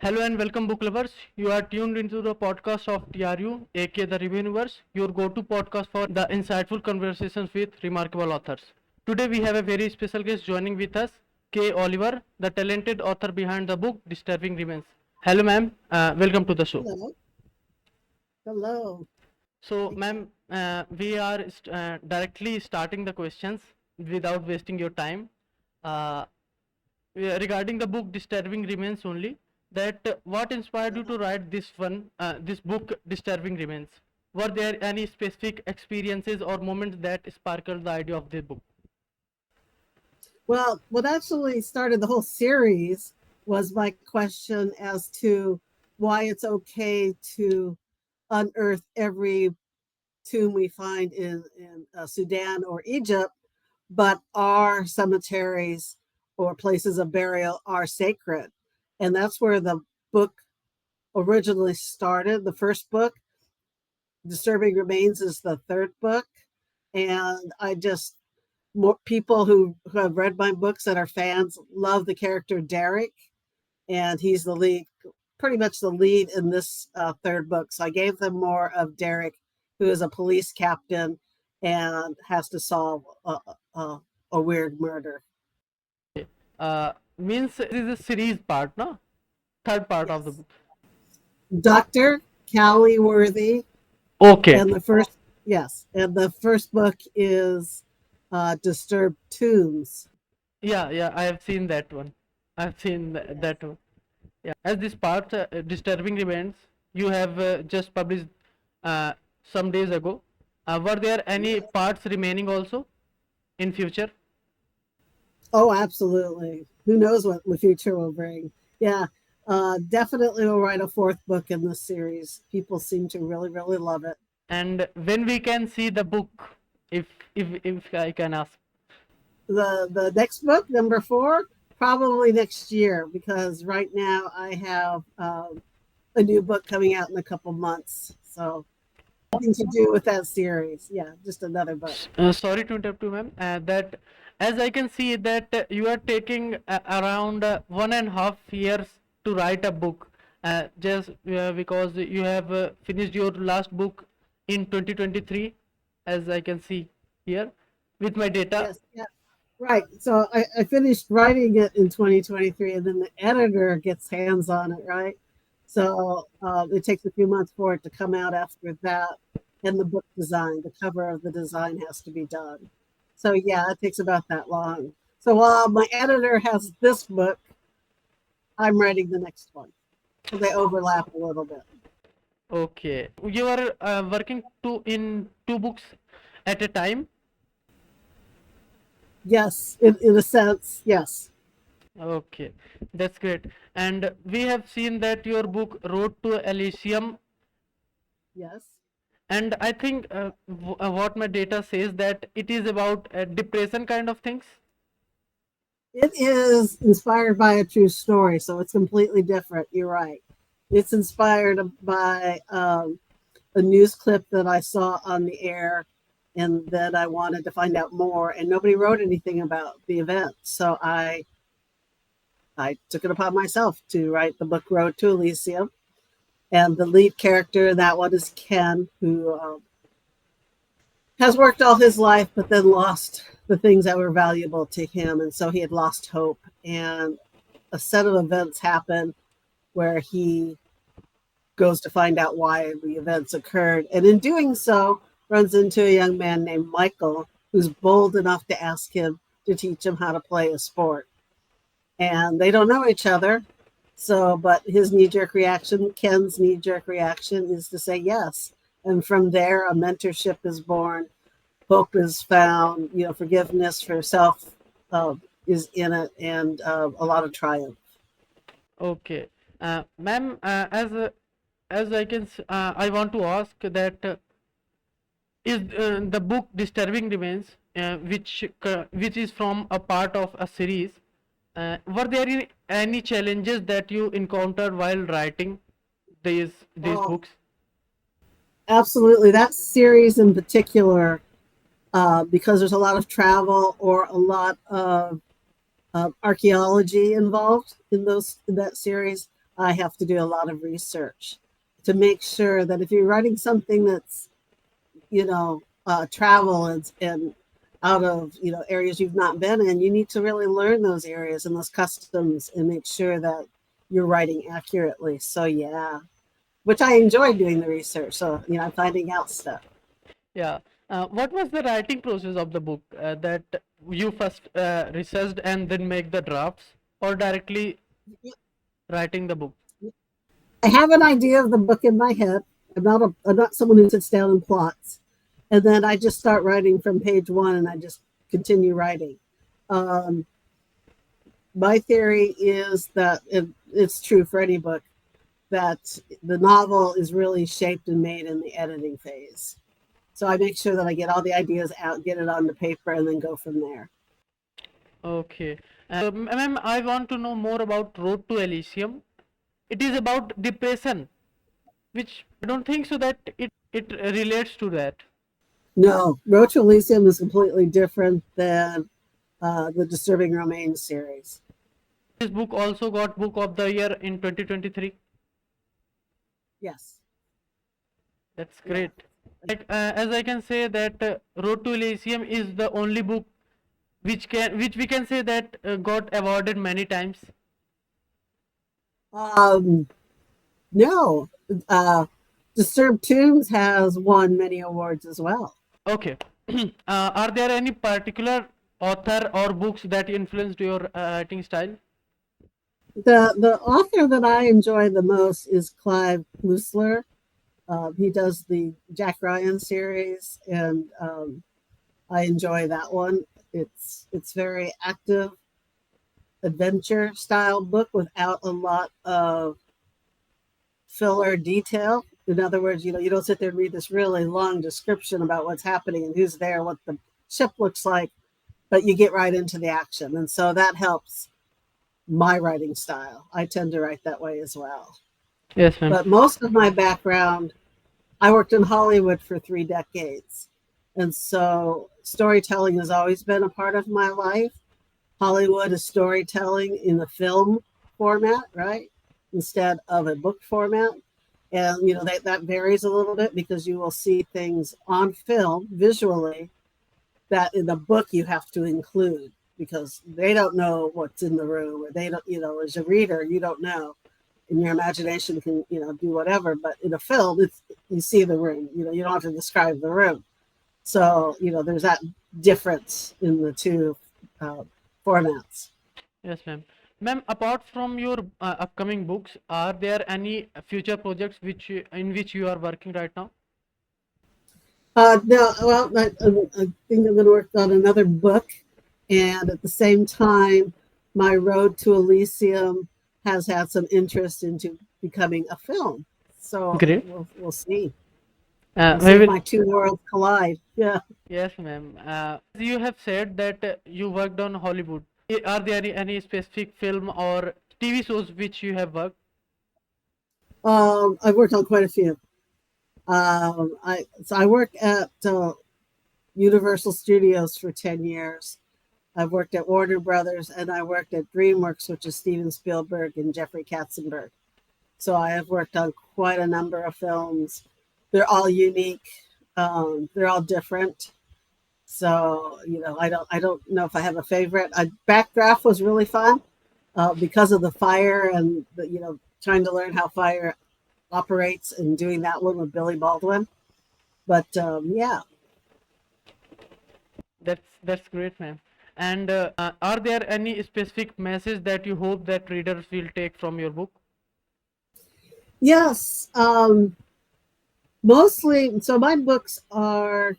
Hello and welcome, book lovers. You are tuned into the podcast of TRU, aka the Review Universe, your go to podcast for the insightful conversations with remarkable authors. Today, we have a very special guest joining with us, K. Oliver, the talented author behind the book Disturbing Remains. Hello, ma'am. Welcome to the show. Hello. Hello. So, Thank you. ma'am, we are directly starting the questions without wasting your time. Uh, Regarding the book Disturbing Remains only, that what inspired you to write this book Disturbing Remains? Were there any specific experiences or moments that sparkled the idea of the book? Well, what actually started the whole series was my question as to why it's okay to unearth every tomb we find in Sudan or Egypt, but our cemeteries or places of burial are sacred. And that's where the book originally started. The first book, Disturbing Remains, is the third book. And I just more people who have read my books and are fans love the character Derek, and he's the lead, pretty much the lead in this third book. So I gave them more of Derek, who is a police captain and has to solve a weird murder. Means this is a series part, no? Third part of the Yes, book. Dr. Callie Worthy, Okay. and the first and the first book is Disturbed Tombs. Yeah, I have seen that one. I've seen Yes. that one. Yeah, as this part, Disturbing Events, you have just published uh, some days ago. Were there any parts remaining also in future? Oh, absolutely. Who knows what the future will bring? Yeah, definitely will write a fourth book in this series. People seem to really, really love it. And when we can see the book, if I can ask. The next book, number four, probably next year, because right now I have a new book coming out in a couple months. So nothing to do with that series. Yeah, just another book. Sorry to interrupt you, ma'am. That as I can see that you are taking around 1.5 years to write a book, just because you have finished your last book in 2023, as I can see here with my data. Yes, yeah. Right. So I finished writing it in 2023, and then the editor gets hands on it, right? So it takes a few months for it to come out after that. And the book design, the cover of the design has to be done. So yeah, it takes about that long. So while my editor has this book, I'm writing the next one. So they overlap a little bit. Okay, you are working in two books at a time. Yes, in a sense, yes. Okay, that's great. And we have seen that your book Road to Elysium, Yes. and I think what my data says that it is about depression kind of things. It is inspired by a true story, so it's completely different. You're right. It's inspired by a news clip that I saw on the air, and that I wanted to find out more, and nobody wrote anything about the event. So I took it upon myself to write the book Road to Elysium. And the lead character in that one is Ken, who has worked all his life, but then lost the things that were valuable to him. And so he had lost hope. And a set of events happen where he goes to find out why the events occurred. And in doing so, runs into a young man named Michael, who's bold enough to ask him to teach him how to play a sport. And they don't know each other. So, but his knee jerk reaction, Ken's knee jerk reaction, is to say yes. And from there, a mentorship is born, hope is found, forgiveness for self is in it, and a lot of triumph. Okay, ma'am, as I can I want to ask that is the book Disturbing Remains, which is from a part of a series. Were there any challenges that you encountered while writing these Oh, books? absolutely. That series in particular, because there's a lot of travel or a lot of archaeology involved in that series. I have to do a lot of research to make sure that if you're writing something that's, travel and out of, areas you've not been in, you need to really learn those areas and those customs and make sure that you're writing accurately. So, yeah, which I enjoy doing the research. So, finding out stuff. Yeah. What was the writing process of the book that you first researched and then make the drafts, or directly writing the book? I have an idea of the book in my head. I'm not someone who sits down and plots, and then I just start writing from page one, and I just continue writing. Um, my theory is that it's true for any book that the novel is really shaped and made in the editing phase. So I make sure that I get all the ideas out, get it on the paper, and then go from there. Okay. Ma'am, I want to know more about Road to Elysium. It is about depression, which I don't think so that it relates to that. No, Road to Elysium is completely different than the Disturbing Remains series. This book also got Book of the Year in 2023. Yes. That's Yeah. great. Like as I can say that Road to Elysium is the only book which we can say that got awarded many times. Um, no, Disturbed Tombs has won many awards as well. Okay. Are there any particular author or books that influenced your writing style? The author that I enjoy the most is Clive Lussler. He does the Jack Ryan series, and I enjoy that one. It's very active adventure style book without a lot of filler detail. In other words, you don't sit there and read this really long description about what's happening and who's there, what the ship looks like, but you get right into the action. And so that helps my writing style. I tend to write that way as well. Yes, ma'am. But most of my background, I worked in Hollywood for 3 decades. And so storytelling has always been a part of my life. Hollywood is storytelling in the film format, right? Instead of a book format. And that varies a little bit because you will see things on film visually that in the book you have to include because they don't know what's in the room, or they don't, as a reader, you don't know. And your imagination can, do whatever. But in a film, it's you see the room. You don't have to describe the room. So there's that difference in the two uh, formats. Yes, ma'am. Ma'am, apart from your upcoming books, are there any future projects in which you are working right now? No, well, I think I'm going to work on another book, and at the same time, my Road to Elysium has had some interest into becoming a film. So Great. we'll see. We'll see We if will. my two worlds collide. Yeah. Yes, ma'am. As you have said that you worked on Hollywood. Are there any specific film or TV shows which you have worked? I've worked on quite a few. I work at Universal Studios for 10 years. I've worked at Warner Brothers, and I worked at DreamWorks, which is Steven Spielberg and Jeffrey Katzenberg. So I have worked on quite a number of films. They're all unique. They're all different. So I don't know if I have a favorite. Backdraft was really fun because of the fire and trying to learn how fire operates and doing that one with Billy Baldwin. But yeah. That's great, ma'am. And are there any specific message that you hope that readers will take from your book? Yes. Mostly, so my books are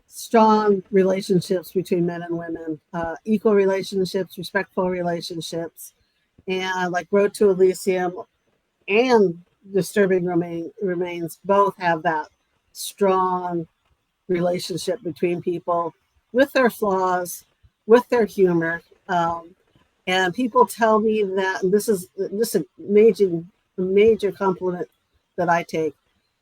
strong relationships between men and women, equal relationships, respectful relationships, and like Road to Elysium and Disturbing Remains both have that strong relationship between people with their flaws, with their humor. And people tell me that, and this is a major compliment that I take,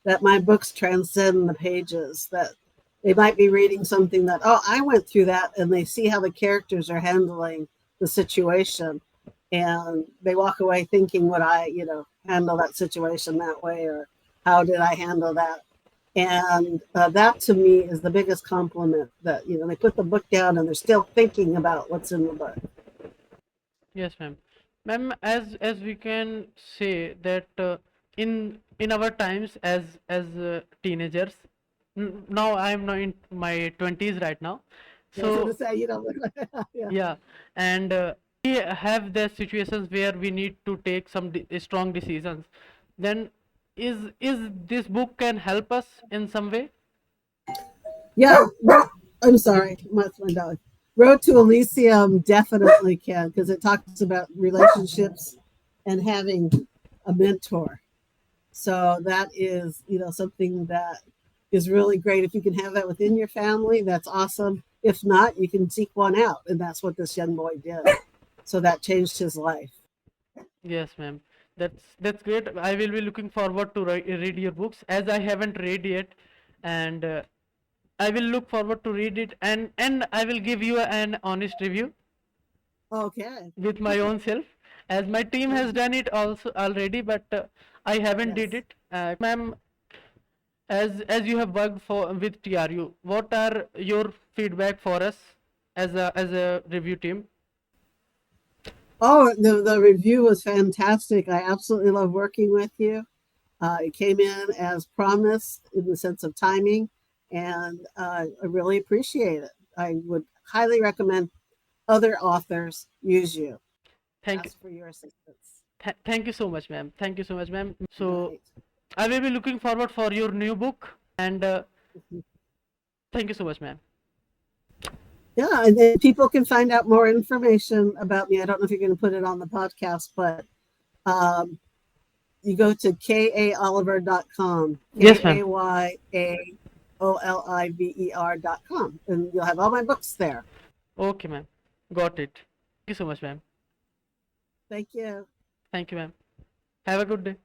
that my books transcend the pages, that they might be reading something that, oh, I went through that, and they see how the characters are handling the situation. and they walk away thinking, would I, handle that situation that way, or how did I handle that? And that to me is the biggest compliment, that they put the book down and they're still thinking about what's in the book. Yes, ma'am. Ma'am, as we can say that in our times as teenagers, now I am now in my 20s right now. I was going to So say, yeah. yeah, and we have the situations where we need to take some strong decisions. Then is this book can help us in some way? Yeah, I'm sorry, that's my dog. Road to Elysium definitely can, because it talks about relationships and having a mentor. So that is, something that is really great. If you can have that within your family, that's awesome. If not, you can seek one out, and that's what this young boy did. So that changed his life. Yes, ma'am. That's great. I will be looking forward to read your books as I haven't read yet, and I will look forward to read it, and I will give you an honest review Okay. with my own self, as my team has done it also already, but I haven't did Yes. it. Ma'am, as you have worked for with TRU, what are your feedback for us as a review team? Oh, the review was fantastic. I absolutely love working with you. It came in as promised in the sense of timing, and I really appreciate it. I would highly recommend other authors use you. Thank Ask for your assistance. thank you so much, ma'am. Thank you so much, ma'am. So Right. I will be looking forward for your new book, and thank you so much, ma'am. Yeah, and then people can find out more information about me. I don't know if you're going to put it on the podcast, but um, you go to kaoliver.com, Yes, ma'am. KAYAOLIVER.com, and you'll have all my books there. Okay, ma'am. Got it. Thank you so much, ma'am. Thank you. Thank you, ma'am. Have a good day.